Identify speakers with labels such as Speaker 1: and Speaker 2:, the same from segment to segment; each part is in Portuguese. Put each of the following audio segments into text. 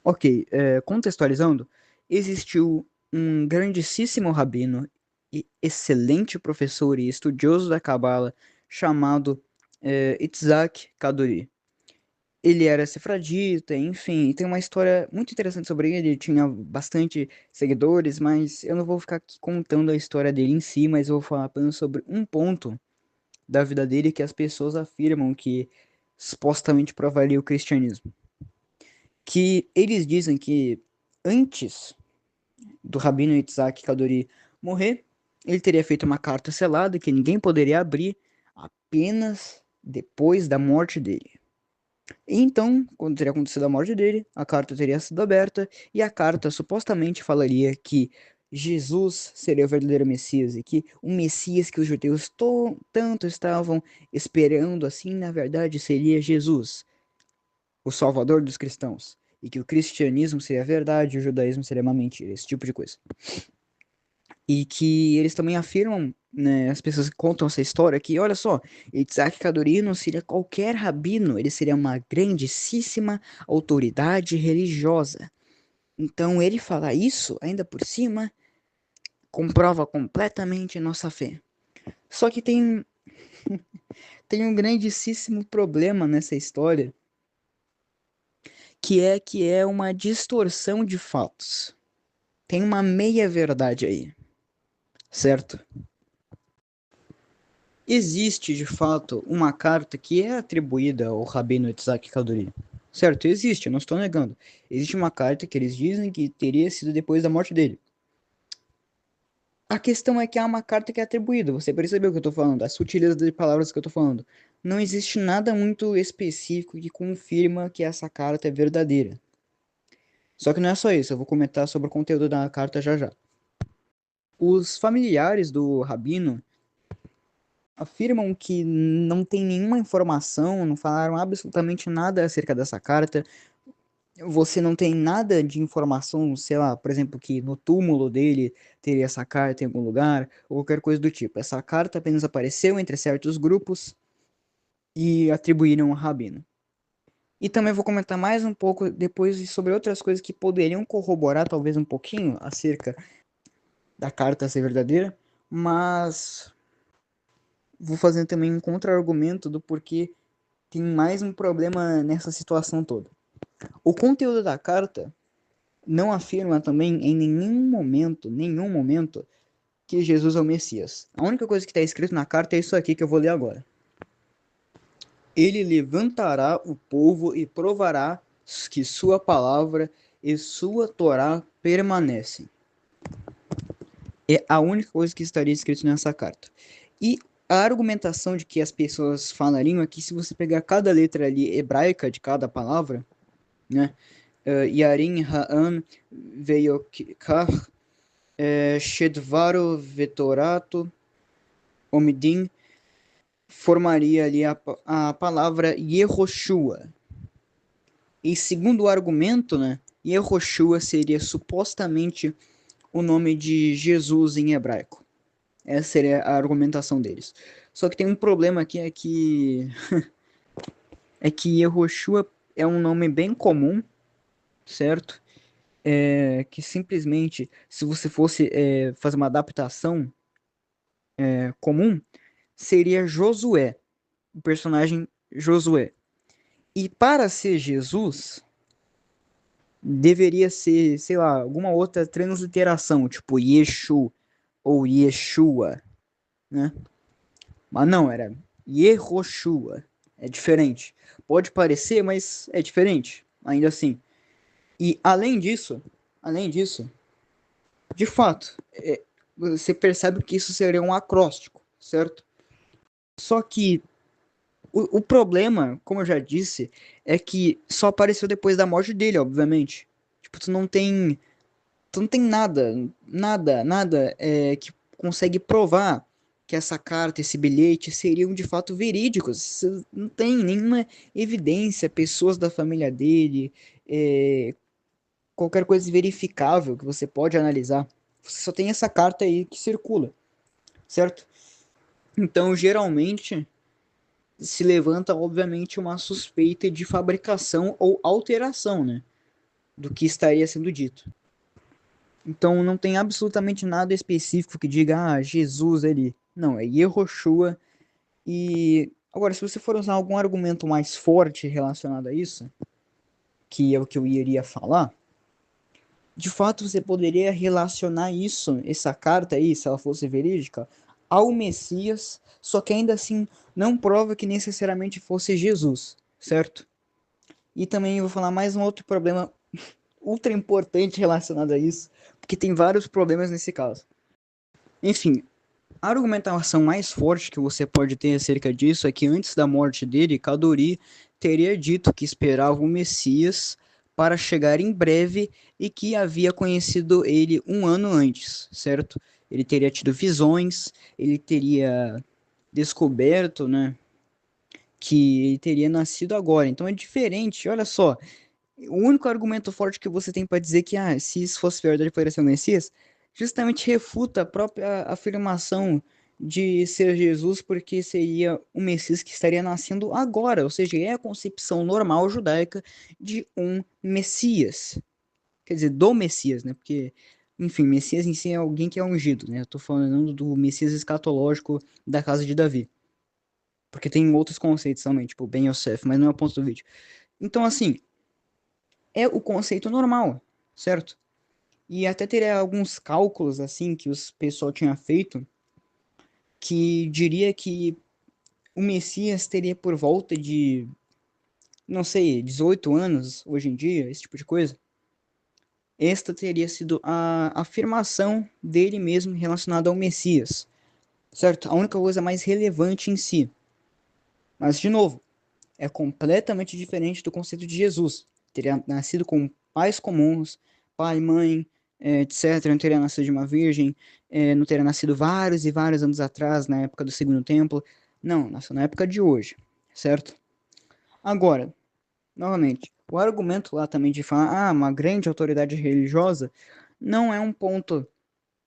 Speaker 1: Ok, contextualizando, existiu um grandíssimo rabino e excelente professor e estudioso da Cabala chamado Itzhak Kaduri. Ele era sefradita, enfim, e tem uma história muito interessante sobre ele. Ele tinha bastante seguidores, mas eu não vou ficar aqui contando a história dele em si, mas eu vou falar apenas sobre um ponto da vida dele que as pessoas afirmam que supostamente provaria o cristianismo. Que eles dizem que antes do Rabino Yitzhak Kaduri morrer, ele teria feito uma carta selada que ninguém poderia abrir apenas depois da morte dele. E então, quando teria acontecido a morte dele, a carta teria sido aberta e a carta supostamente falaria que Jesus seria o verdadeiro Messias e que o Messias que os judeus tanto estavam esperando assim, na verdade, seria Jesus, o Salvador dos cristãos, e que o cristianismo seria a verdade e o judaísmo seria uma mentira, esse tipo de coisa. E que eles também afirmam, né, as pessoas que contam essa história, que olha só, Isaac Kaduri não seria qualquer rabino, ele seria uma grandíssima autoridade religiosa. Então ele falar isso, ainda por cima, comprova completamente nossa fé. Só que tem um grandíssimo problema nessa história, que é uma distorção de fatos. Tem uma meia-verdade aí, certo? Existe, de fato, uma carta que é atribuída ao Rabino Yitzhak Kaduri. Certo, existe, eu não estou negando. Existe uma carta que eles dizem que teria sido depois da morte dele. A questão é que há uma carta que é atribuída, você percebeu o que eu estou falando, a sutileza de palavras que eu estou falando. Não existe nada muito específico que confirma que essa carta é verdadeira. Só que não é só isso, eu vou comentar sobre o conteúdo da carta já já. Os familiares do Rabino afirmam que não tem nenhuma informação, não falaram absolutamente nada acerca dessa carta. Você não tem nada de informação, sei lá, por exemplo, que no túmulo dele teria essa carta em algum lugar, ou qualquer coisa do tipo. Essa carta apenas apareceu entre certos grupos e atribuíram ao Rabino. E também vou comentar mais um pouco depois sobre outras coisas que poderiam corroborar talvez um pouquinho acerca da carta ser verdadeira, mas vou fazer também um contra-argumento do porquê tem mais um problema nessa situação toda. O conteúdo da carta não afirma também em nenhum momento, que Jesus é o Messias. A única coisa que está escrito na carta é isso aqui que eu vou ler agora. Ele levantará o povo e provará que sua palavra e sua Torá permanecem. É a única coisa que estaria escrito nessa carta. E a argumentação de que as pessoas falariam é que se você pegar cada letra ali hebraica de cada palavra, né? Yarin Ha'an Veyokar Shedvaro Vetorato Omidim formaria ali a palavra Yehoshua. E segundo o argumento, né, Yehoshua seria supostamente o nome de Jesus em hebraico. Essa seria a argumentação deles. Só que tem um problema aqui, é que Yehoshua é um nome bem comum, certo? Que simplesmente, se você fosse fazer uma adaptação comum, seria Josué, o personagem Josué. E para ser Jesus, deveria ser, sei lá, alguma outra transliteração, tipo Yeshu ou Yeshua, né? Mas não, era Yehoshua. É diferente. Pode parecer, mas é diferente, ainda assim. E além disso, de fato, você percebe que isso seria um acróstico, certo? Só que o problema, como eu já disse, é que só apareceu depois da morte dele, obviamente. Tipo, tu não tem nada que consegue provar que essa carta, esse bilhete seriam de fato verídicos. Você não tem nenhuma evidência, pessoas da família dele, é, qualquer coisa verificável que você pode analisar. Você só tem essa carta aí que circula, certo? Então, geralmente, se levanta, obviamente, uma suspeita de fabricação ou alteração, né? do que estaria sendo dito. Então não tem absolutamente nada específico que diga, Jesus ali. Não, é Yehoshua. E agora, se você for usar algum argumento mais forte relacionado a isso, que é o que eu iria falar, de fato você poderia relacionar isso, essa carta aí, se ela fosse verídica, ao Messias, só que ainda assim não prova que necessariamente fosse Jesus, certo? E também eu vou falar mais um outro problema ultra importante relacionado a isso, porque tem vários problemas nesse caso. Enfim, a argumentação mais forte que você pode ter acerca disso é que antes da morte dele, Kaduri teria dito que esperava o Messias para chegar em breve e que havia conhecido ele um ano antes, certo? Ele teria tido visões, ele teria descoberto, né, que ele teria nascido agora. Então é diferente, olha só. O único argumento forte que você tem para dizer que, se isso fosse verdade, poderia ser o Messias, justamente refuta a própria afirmação de ser Jesus, porque seria o Messias que estaria nascendo agora, ou seja, é a concepção normal judaica de um Messias. Quer dizer, do Messias, né? Porque, enfim, Messias em si é alguém que é ungido, né? Eu tô falando do Messias escatológico da casa de Davi. Porque tem outros conceitos também, tipo Ben Yosef, mas não é o ponto do vídeo. Então, assim, é o conceito normal, certo? E até teria alguns cálculos assim que os pessoal tinha feito que diria que o Messias teria por volta de, não sei, 18 anos hoje em dia, esse tipo de coisa. Esta teria sido a afirmação dele mesmo relacionada ao Messias, certo? A única coisa mais relevante em si. Mas, de novo, é completamente diferente do conceito de Jesus. Teria nascido com pais comuns, pai, mãe, etc. Não teria nascido de uma virgem, não teria nascido vários e vários anos atrás, na época do Segundo Templo. Não, nasceu na época de hoje, certo? Agora, novamente, o argumento lá também de falar, uma grande autoridade religiosa, não é um ponto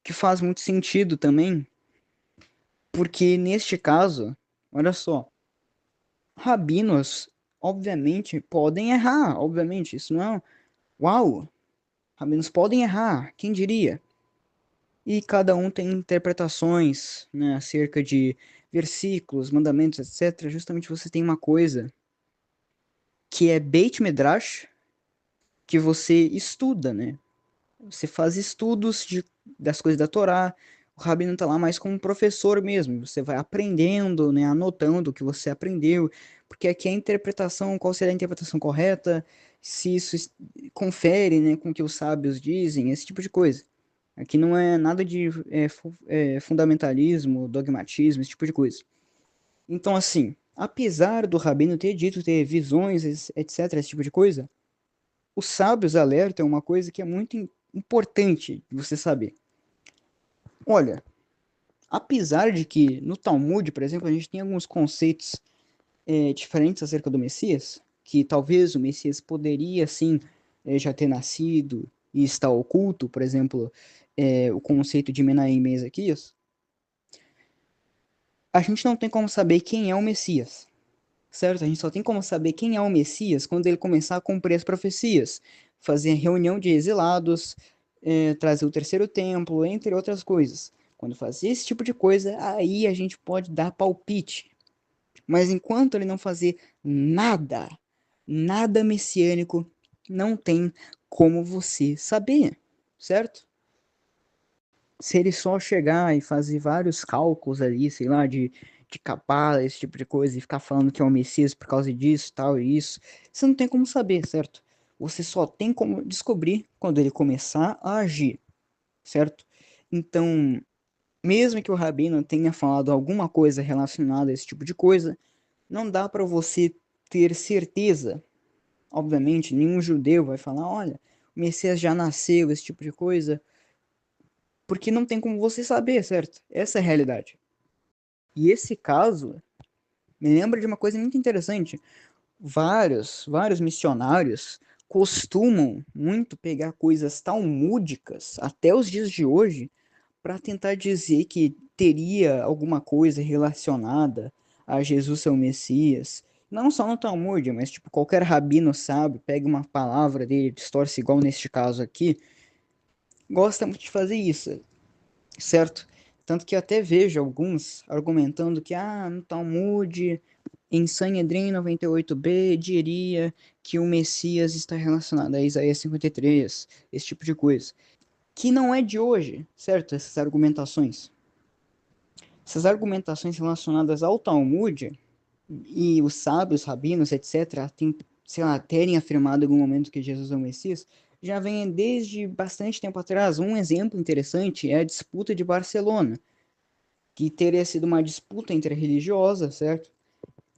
Speaker 1: que faz muito sentido também, porque neste caso, olha só, rabinos, obviamente, podem errar, obviamente, isso não é, uau, rabinos podem errar, quem diria? E cada um tem interpretações, né, acerca de versículos, mandamentos, etc. Justamente você tem uma coisa que é Beit Midrash, que você estuda, né? Você faz estudos das coisas da Torá, o rabino está lá mais como um professor mesmo, você vai aprendendo, né, anotando o que você aprendeu, porque aqui é a interpretação, qual seria a interpretação correta, se isso confere, né, com o que os sábios dizem, esse tipo de coisa. Aqui não é nada de fundamentalismo, dogmatismo, esse tipo de coisa. Então, assim, apesar do rabino ter dito ter visões, etc., esse tipo de coisa, os sábios alertam uma coisa que é muito importante de você saber. Olha, apesar de que no Talmud, por exemplo, a gente tem alguns conceitos diferentes acerca do Messias, que talvez o Messias poderia, sim, já ter nascido e estar oculto, por exemplo, o conceito de Menahem e Ezequias, a gente não tem como saber quem é o Messias, certo? A gente só tem como saber quem é o Messias quando ele começar a cumprir as profecias, fazer reunião de exilados, trazer o terceiro templo, entre outras coisas. Quando fazer esse tipo de coisa, aí a gente pode dar palpite. Mas enquanto ele não fazer nada, nada messiânico, não tem como você saber, certo? Se ele só chegar e fazer vários cálculos ali, sei lá, de cabala, esse tipo de coisa, e ficar falando que é o Messias por causa disso, tal e isso, você não tem como saber, certo? Você só tem como descobrir quando ele começar a agir, certo? Então, mesmo que o rabino tenha falado alguma coisa relacionada a esse tipo de coisa, não dá para você ter certeza. Obviamente, nenhum judeu vai falar, olha, o Messias já nasceu, esse tipo de coisa, porque não tem como você saber, certo? Essa é a realidade. E esse caso me lembra de uma coisa muito interessante. Vários missionários costumam muito pegar coisas talmúdicas até os dias de hoje para tentar dizer que teria alguma coisa relacionada a Jesus ser o Messias Não só no Talmud, mas tipo, qualquer rabino sabe, pega uma palavra dele, distorce igual neste caso aqui, gosta muito de fazer isso, certo? Tanto que eu até vejo alguns argumentando que, no Talmud, em Sanhedrin 98b, diria que o Messias está relacionado a Isaías 53, esse tipo de coisa. Que não é de hoje, certo? Essas argumentações relacionadas ao Talmud e os sábios, rabinos, etc., tem, sei lá, terem afirmado em algum momento que Jesus é o Messias, já vem desde bastante tempo atrás. Um exemplo interessante é a disputa de Barcelona, que teria sido uma disputa interreligiosa, certo?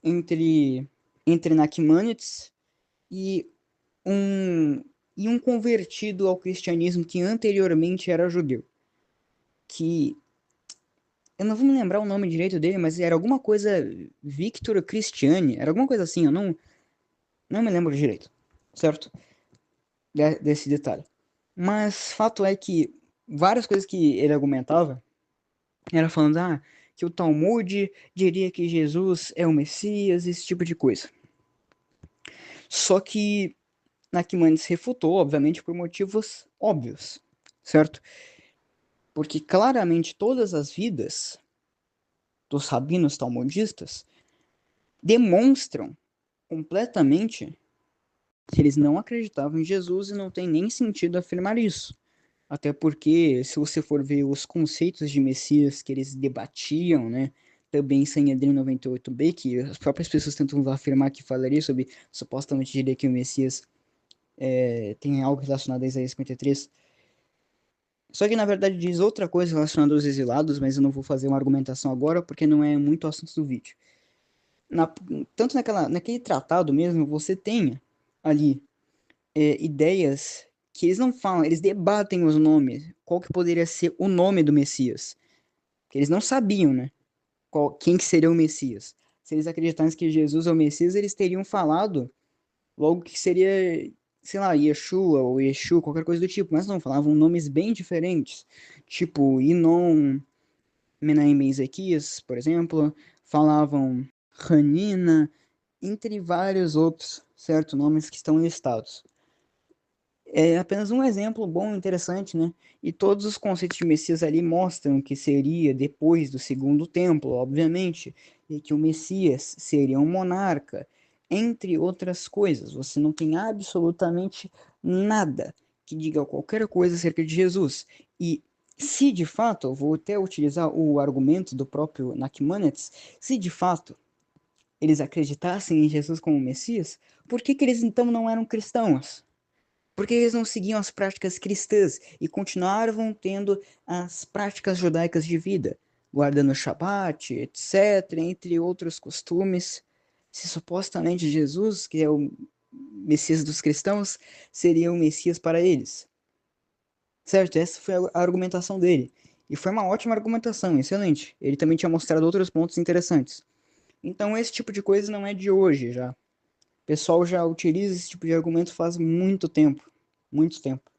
Speaker 1: Entre, entre Naquimânides e um, e um convertido ao cristianismo que anteriormente era judeu, que eu não vou me lembrar o nome direito dele, mas era alguma coisa Victor Cristiani, era alguma coisa assim, eu não me lembro direito, certo? Desse detalhe. Mas fato é que várias coisas que ele argumentava era falando que o Talmud diria que Jesus é o Messias, esse tipo de coisa. Só que Naquimanides refutou, obviamente, por motivos óbvios, certo? Porque claramente todas as vidas dos rabinos talmudistas demonstram completamente que eles não acreditavam em Jesus e não tem nem sentido afirmar isso. Até porque, se você for ver os conceitos de Messias que eles debatiam, né, também em Sanhedrin 98b, que as próprias pessoas tentam afirmar que falaria sobre, supostamente diria que o Messias tem algo relacionado a Isaías 53. Só que na verdade diz outra coisa relacionada aos exilados, mas eu não vou fazer uma argumentação agora porque não é muito assunto do vídeo. Na, tanto naquele tratado mesmo, você tem ali ideias que eles não falam, eles debatem os nomes, qual que poderia ser o nome do Messias. Que eles não sabiam, né? Quem que seria o Messias. Se eles acreditassem que Jesus é o Messias, eles teriam falado logo que seria, sei lá, Yeshua ou Yeshu, qualquer coisa do tipo. Mas não, falavam nomes bem diferentes. Tipo, Inon, Menahem Ben Ezequias, por exemplo. Falavam Hanina, entre vários outros, certo? Nomes que estão listados. É apenas um exemplo bom, interessante, né? E todos os conceitos de Messias ali mostram que seria depois do segundo templo, obviamente, e que o Messias seria um monarca, entre outras coisas. Você não tem absolutamente nada que diga qualquer coisa acerca de Jesus. E se de fato, eu vou até utilizar o argumento do próprio Nachmanides, se de fato eles acreditassem em Jesus como Messias, por que que eles então não eram cristãos? Porque eles não seguiam as práticas cristãs e continuavam tendo as práticas judaicas de vida, guardando o Shabat, etc., entre outros costumes. Se supostamente Jesus, que é o Messias dos cristãos, seria o Messias para eles. Certo? Essa foi a argumentação dele. E foi uma ótima argumentação, excelente. Ele também tinha mostrado outros pontos interessantes. Então, esse tipo de coisa não é de hoje já. O pessoal já utiliza esse tipo de argumento faz muito tempo. Muito tempo.